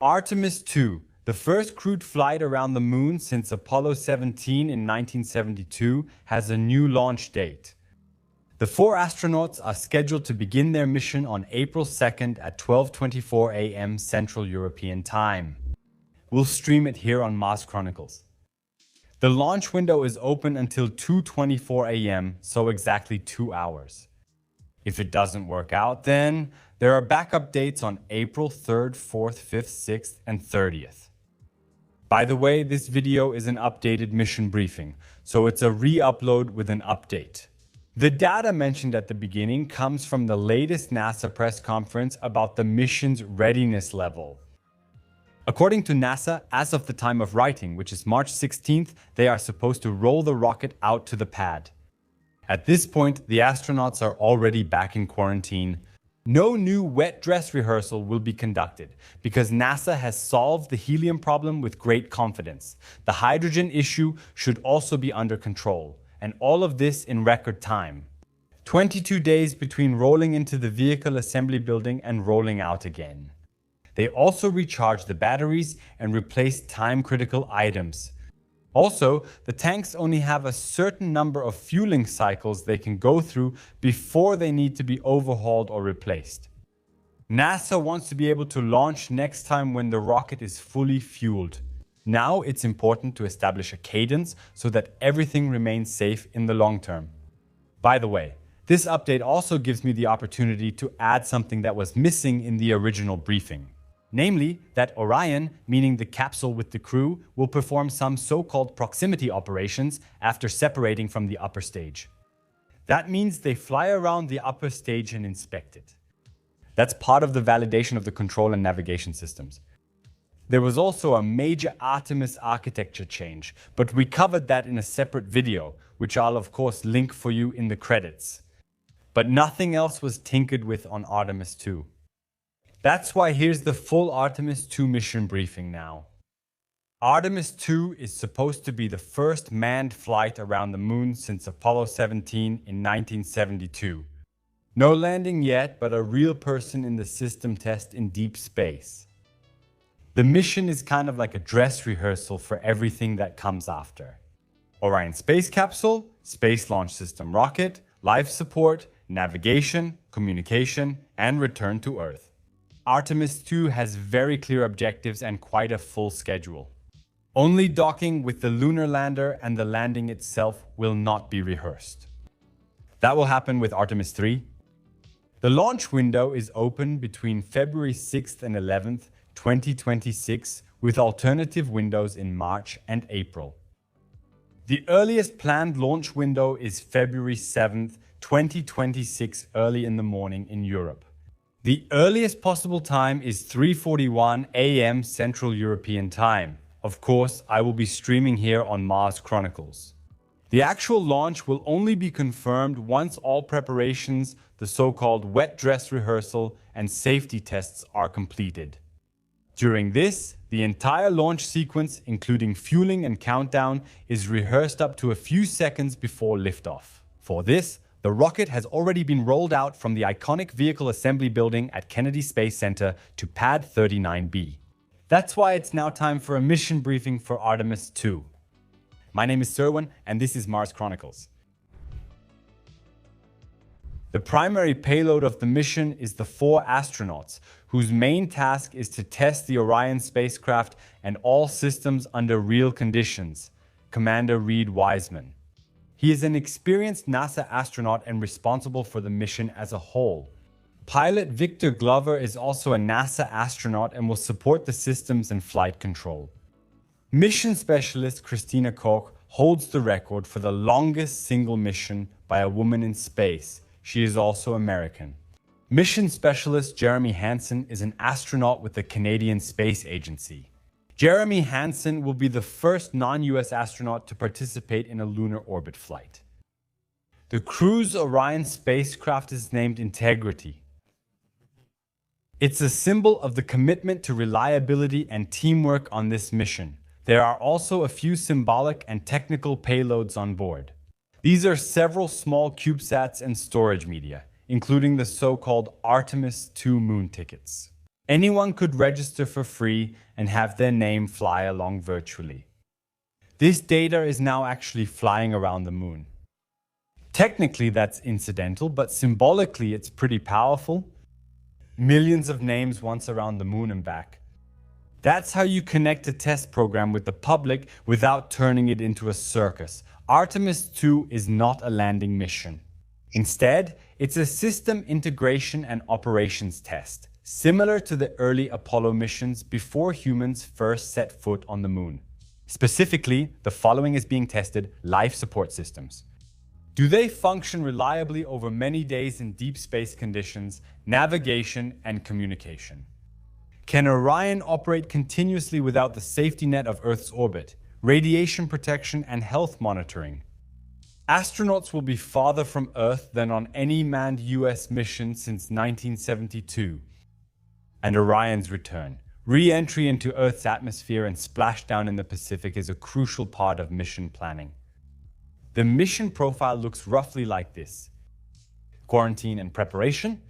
Artemis 2, the first crewed flight around the moon since Apollo 17 in 1972, has a new launch date. The 4 astronauts are scheduled to begin their mission on April 2nd at 12:24 a.m. Central European Time. We'll stream it here on Mars Chronicles. The launch window is open until 2:24 a.m., so exactly 2 hours. If it doesn't work out, then there are backup dates on April 3rd, 4th, 5th, 6th, and 30th. By the way, this video is an updated mission briefing, so it's a re-upload with an update. The data mentioned at the beginning comes from the latest NASA press conference about the mission's readiness level. According to NASA, as of the time of writing, which is March 16th, they are supposed to roll the rocket out to the pad. At this point, the astronauts are already back in quarantine. No new wet dress rehearsal will be conducted because NASA has solved the helium problem with great confidence. The hydrogen issue should also be under control, and all of this in record time. 22 days between rolling into the vehicle assembly building and rolling out again. They also recharge the batteries and replace time-critical items. Also, the tanks only have a certain number of fueling cycles they can go through before they need to be overhauled or replaced. NASA wants to be able to launch next time when the rocket is fully fueled. Now it's important to establish a cadence so that everything remains safe in the long term. By the way, this update also gives me the opportunity to add something that was missing in the original briefing. Namely, that Orion, meaning the capsule with the crew, will perform some so-called proximity operations after separating from the upper stage. That means they fly around the upper stage and inspect it. That's part of the validation of the control and navigation systems. There was also a major Artemis architecture change, but we covered that in a separate video, which I'll of course link for you in the credits. But nothing else was tinkered with on Artemis 2. That's why here's the full Artemis 2 mission briefing now. Artemis 2 is supposed to be the first manned flight around the moon since Apollo 17 in 1972. No landing yet, but a real person in the system test in deep space. The mission is kind of like a dress rehearsal for everything that comes after. Orion space capsule, space launch system rocket, life support, navigation, communication, and return to Earth. Artemis 2 has very clear objectives and quite a full schedule. Only docking with the lunar lander and the landing itself will not be rehearsed. That will happen with Artemis 3. The launch window is open between February 6th and 11th, 2026, with alternative windows in March and April. The earliest planned launch window is February 7th, 2026, early in the morning in Europe. The earliest possible time is 3:41 a.m. Central European Time. Of course, I will be streaming here on Mars Chronicles. The actual launch will only be confirmed once all preparations, the so-called wet dress rehearsal, and safety tests are completed. During this, the entire launch sequence, including fueling and countdown, is rehearsed up to a few seconds before liftoff. For this, the rocket has already been rolled out from the iconic vehicle assembly building at Kennedy Space Center to Pad 39B. That's why it's now time for a mission briefing for Artemis 2. My name is Serwan, and this is Mars Chronicles. The primary payload of the mission is the 4 astronauts, whose main task is to test the Orion spacecraft and all systems under real conditions. Commander Reed Wiseman. He is an experienced NASA astronaut and responsible for the mission as a whole. Pilot Victor Glover is also a NASA astronaut and will support the systems and flight control. Mission specialist Christina Koch holds the record for the longest single mission by a woman in space. She is also American. Mission specialist Jeremy Hansen is an astronaut with the Canadian Space Agency. Jeremy Hansen will be the first non-US astronaut to participate in a lunar orbit flight. The crew's Orion spacecraft is named Integrity. It's a symbol of the commitment to reliability and teamwork on this mission. There are also a few symbolic and technical payloads on board. These are several small CubeSats and storage media, including the so-called Artemis 2 moon tickets. Anyone could register for free and have their name fly along virtually. This data is now actually flying around the moon. Technically, that's incidental, but symbolically, it's pretty powerful. Millions of names once around the moon and back. That's how you connect a test program with the public without turning it into a circus. Artemis 2 is not a landing mission. Instead, it's a system integration and operations test, similar to the early Apollo missions before humans first set foot on the moon. Specifically, the following is being tested: life support systems. Do they function reliably over many days in deep space conditions, navigation, and communication? Can Orion operate continuously without the safety net of Earth's orbit, radiation protection, and health monitoring? Astronauts will be farther from Earth than on any manned US mission since 1972. And Orion's return, re-entry into Earth's atmosphere and splashdown in the Pacific is a crucial part of mission planning. The mission profile looks roughly like this. Quarantine and preparation.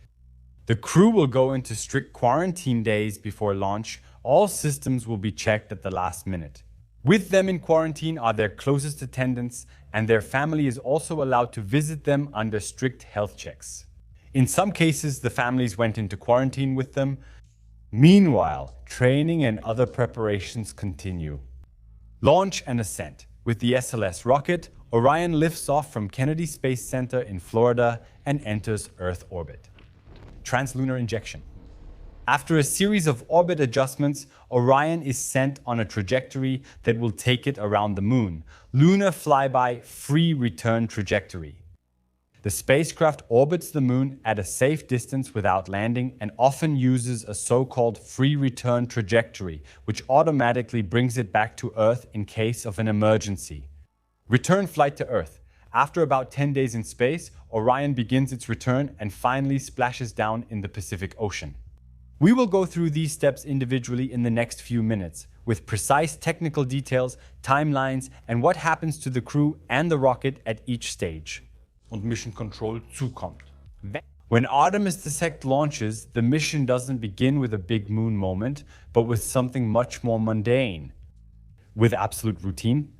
The crew will go into strict quarantine days before launch. All systems will be checked at the last minute. With them in quarantine are their closest attendants, and their family is also allowed to visit them under strict health checks. In some cases, the families went into quarantine with them. Meanwhile, training and other preparations continue. Launch and ascent. With the SLS rocket, Orion lifts off from Kennedy Space Center in Florida and enters Earth orbit. Translunar injection. After a series of orbit adjustments, Orion is sent on a trajectory that will take it around the moon. Lunar Flyby free return trajectory. The spacecraft orbits the moon at a safe distance without landing and often uses a so-called free return trajectory, which automatically brings it back to Earth in case of an emergency. Return flight to Earth. After about 10 days in space, Orion begins its return and finally splashes down in the Pacific Ocean. We will go through these steps individually in the next few minutes, with precise technical details, timelines, and what happens to the crew and the rocket at each stage. Und Mission Control zukommt. When Artemis II launches, the mission doesn't begin with a big moon moment, but with something much more mundane, with absolute routine.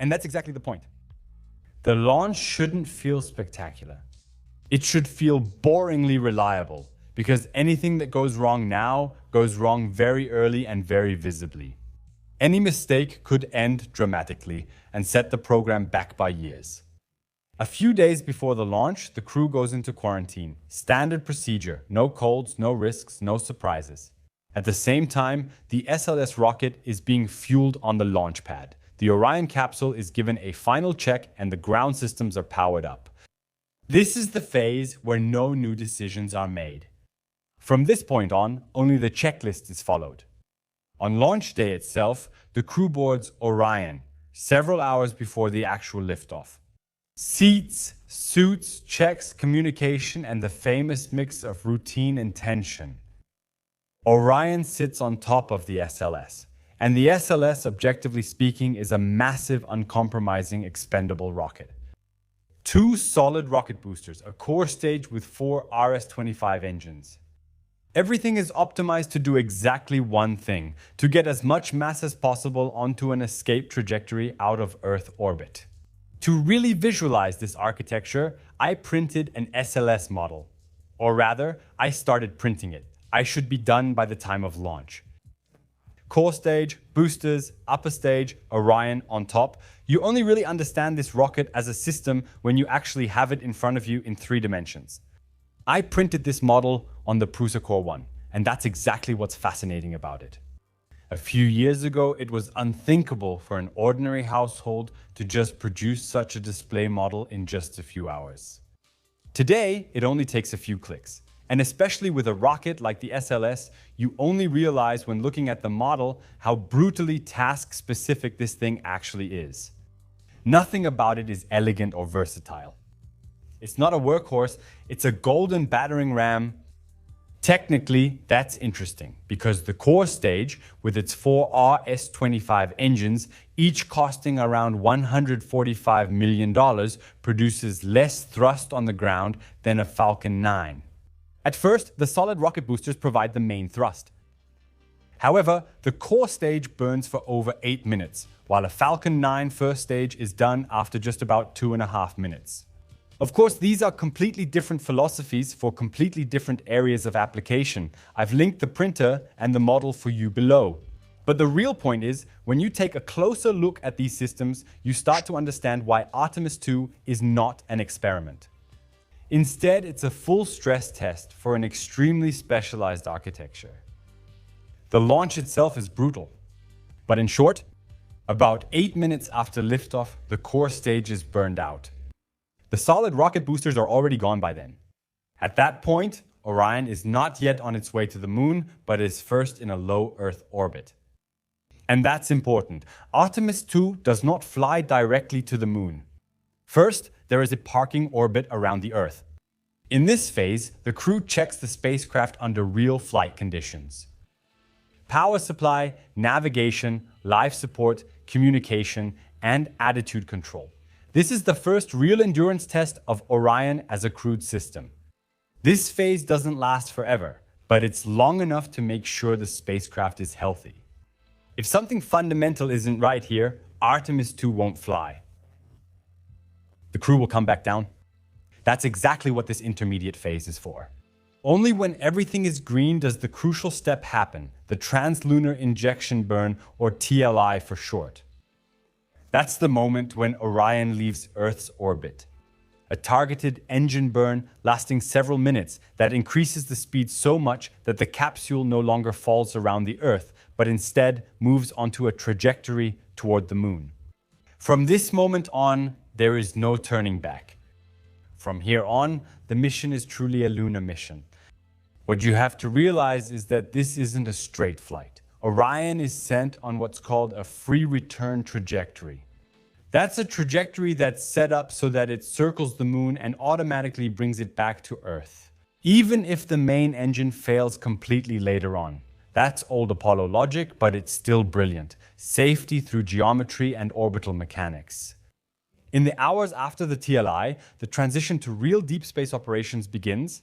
And that's exactly the point. The launch shouldn't feel spectacular. It should feel boringly reliable, because anything that goes wrong now goes wrong very early and very visibly. Any mistake could end dramatically and set the program back by years. A few days before the launch, the crew goes into quarantine. Standard procedure, no colds, no risks, no surprises. At the same time, the SLS rocket is being fueled on the launch pad. The Orion capsule is given a final check and the ground systems are powered up. This is the phase where no new decisions are made. From this point on, only the checklist is followed. On launch day itself, the crew boards Orion, several hours before the actual liftoff. Seats, suits, checks, communication, and the famous mix of routine and tension. Orion sits on top of the SLS. And the SLS, objectively speaking, is a massive, uncompromising, expendable rocket. 2 solid rocket boosters, a core stage with 4 RS-25 engines. Everything is optimized to do exactly one thing, to get as much mass as possible onto an escape trajectory out of Earth orbit. To really visualize this architecture, I printed an SLS model. Or rather, I started printing it. I should be done by the time of launch. Core stage, boosters, upper stage, Orion on top. You only really understand this rocket as a system when you actually have it in front of you in 3 dimensions. I printed this model on the Prusa Core 1, and that's exactly what's fascinating about it. A few years ago, it was unthinkable for an ordinary household to just produce such a display model in just a few hours. Today, it only takes a few clicks. And especially with a rocket like the SLS, you only realize when looking at the model how brutally task-specific this thing actually is. Nothing about it is elegant or versatile. It's not a workhorse, it's a golden battering ram. Technically, that's interesting, because the core stage, with its 4 RS-25 engines, each costing around $145 million, produces less thrust on the ground than a Falcon 9. At first, the solid rocket boosters provide the main thrust. However, the core stage burns for over 8 minutes, while a Falcon 9 first stage is done after just about 2.5 minutes. Of course, these are completely different philosophies for completely different areas of application. I've linked the printer and the model for you below. But the real point is, when you take a closer look at these systems, you start to understand why Artemis 2 is not an experiment. Instead, it's a full stress test for an extremely specialized architecture. The launch itself is brutal. But in short, about 8 minutes after liftoff, the core stage is burned out. The solid rocket boosters are already gone by then. At that point, Orion is not yet on its way to the moon, but is first in a low Earth orbit. And that's important. Artemis 2 does not fly directly to the moon. First, there is a parking orbit around the Earth. In this phase, the crew checks the spacecraft under real flight conditions. Power supply, navigation, life support, communication, and attitude control. This is the first real endurance test of Orion as a crewed system. This phase doesn't last forever, but it's long enough to make sure the spacecraft is healthy. If something fundamental isn't right here, Artemis 2 won't fly. The crew will come back down. That's exactly what this intermediate phase is for. Only when everything is green does the crucial step happen, the translunar injection burn, or TLI for short. That's the moment when Orion leaves Earth's orbit. A targeted engine burn lasting several minutes that increases the speed so much that the capsule no longer falls around the Earth, but instead moves onto a trajectory toward the moon. From this moment on, there is no turning back. From here on, the mission is truly a lunar mission. What you have to realize is that this isn't a straight flight. Orion is sent on what's called a free return trajectory. That's a trajectory that's set up so that it circles the moon and automatically brings it back to Earth, even if the main engine fails completely later on. That's old Apollo logic, but it's still brilliant. Safety through geometry and orbital mechanics. In the hours after the TLI, the transition to real deep space operations begins.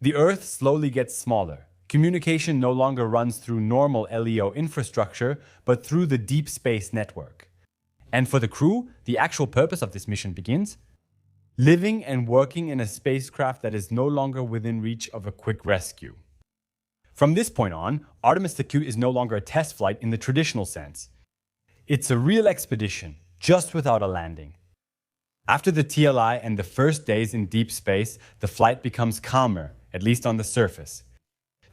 The Earth slowly gets smaller. Communication no longer runs through normal LEO infrastructure, but through the deep space network. And for the crew, the actual purpose of this mission begins. Living and working in a spacecraft that is no longer within reach of a quick rescue. From this point on, Artemis 2 is no longer a test flight in the traditional sense. It's a real expedition, just without a landing. After the TLI and the first days in deep space, the flight becomes calmer, at least on the surface.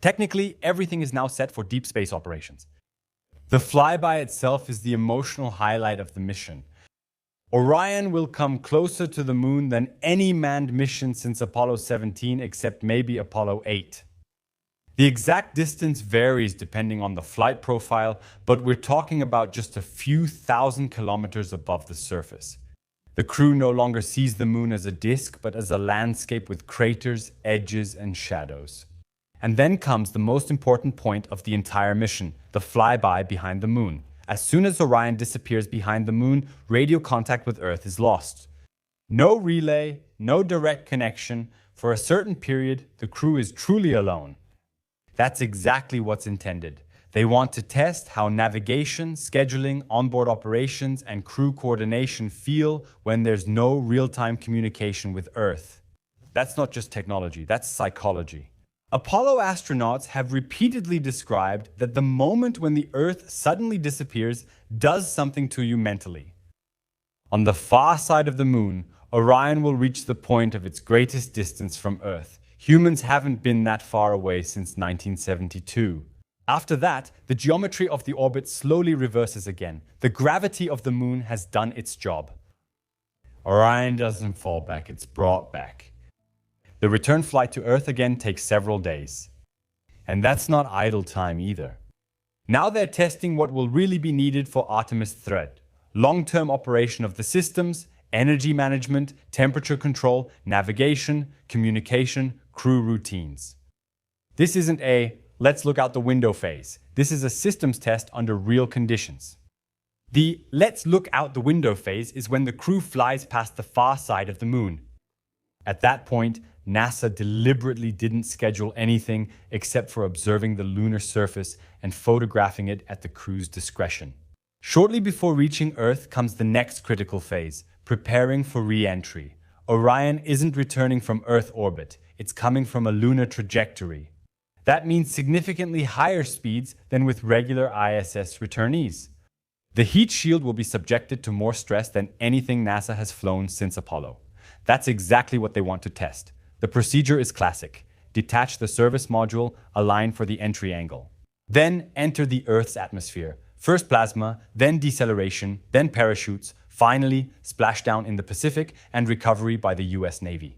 Technically, everything is now set for deep space operations. The flyby itself is the emotional highlight of the mission. Orion will come closer to the moon than any manned mission since Apollo 17, except maybe Apollo 8. The exact distance varies depending on the flight profile, but we're talking about just a few thousand kilometers above the surface. The crew no longer sees the moon as a disk, but as a landscape with craters, edges, and shadows. And then comes the most important point of the entire mission, the flyby behind the moon. As soon as Orion disappears behind the moon, radio contact with Earth is lost. No relay, no direct connection. For a certain period, the crew is truly alone. That's exactly what's intended. They want to test how navigation, scheduling, onboard operations, and crew coordination feel when there's no real-time communication with Earth. That's not just technology, that's psychology. Apollo astronauts have repeatedly described that the moment when the Earth suddenly disappears does something to you mentally. On the far side of the moon, Orion will reach the point of its greatest distance from Earth. Humans haven't been that far away since 1972. After that, the geometry of the orbit slowly reverses again. The gravity of the moon has done its job. Orion doesn't fall back, it's brought back. The return flight to Earth again takes several days. And that's not idle time either. Now they're testing what will really be needed for Artemis 3. Long-term operation of the systems, energy management, temperature control, navigation, communication, crew routines. This isn't a let's look out the window phase. This is a systems test under real conditions. The let's look out the window phase is when the crew flies past the far side of the moon. At that point, NASA deliberately didn't schedule anything except for observing the lunar surface and photographing it at the crew's discretion. Shortly before reaching Earth comes the next critical phase, preparing for re-entry. Orion isn't returning from Earth orbit, it's coming from a lunar trajectory. That means significantly higher speeds than with regular ISS returnees. The heat shield will be subjected to more stress than anything NASA has flown since Apollo. That's exactly what they want to test. The procedure is classic. Detach the service module, align for the entry angle. Then enter the Earth's atmosphere. First plasma, then deceleration, then parachutes, finally splashdown in the Pacific and recovery by the US Navy.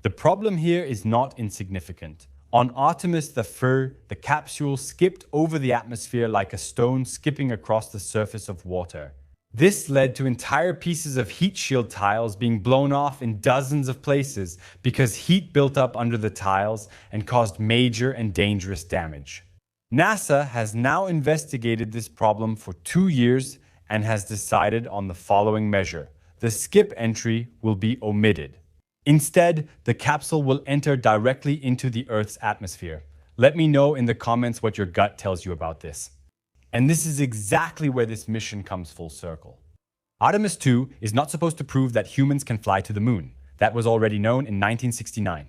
The problem here is not insignificant. On Artemis the capsule skipped over the atmosphere like a stone skipping across the surface of water. This led to entire pieces of heat shield tiles being blown off in dozens of places because heat built up under the tiles and caused major and dangerous damage. NASA has now investigated this problem for 2 years and has decided on the following measure. The skip entry will be omitted. Instead, the capsule will enter directly into the Earth's atmosphere. Let me know in the comments what your gut tells you about this. And this is exactly where this mission comes full circle. Artemis 2 is not supposed to prove that humans can fly to the moon. That was already known in 1969.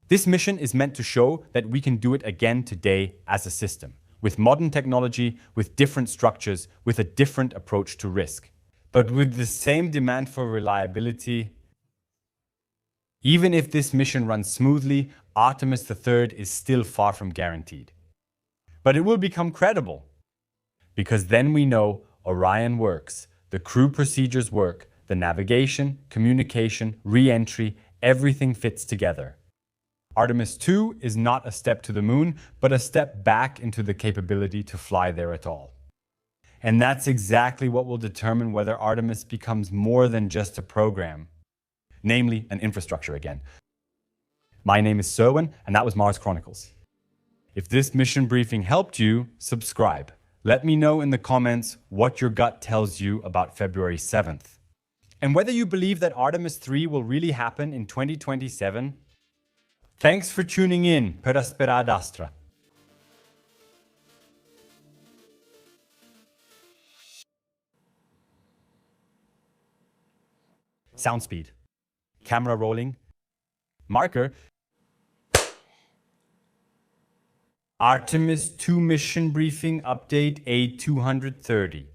This mission is meant to show that we can do it again today as a system, with modern technology, with different structures, with a different approach to risk. But with the same demand for reliability. Even if this mission runs smoothly, Artemis III is still far from guaranteed. But it will become credible, because then we know Orion works, the crew procedures work, the navigation, communication, re-entry, everything fits together. Artemis 2 is not a step to the moon, but a step back into the capability to fly there at all. And that's exactly what will determine whether Artemis becomes more than just a program, namely an infrastructure again. My name is Serwin, and that was Mars Chronicles. If this mission briefing helped you, subscribe. Let me know in the comments what your gut tells you about February 7th. And whether you believe that Artemis 3 will really happen in 2027. Thanks for tuning in, per aspera ad astra. Sound speed. Camera rolling. Marker. Artemis 2 mission briefing update A230.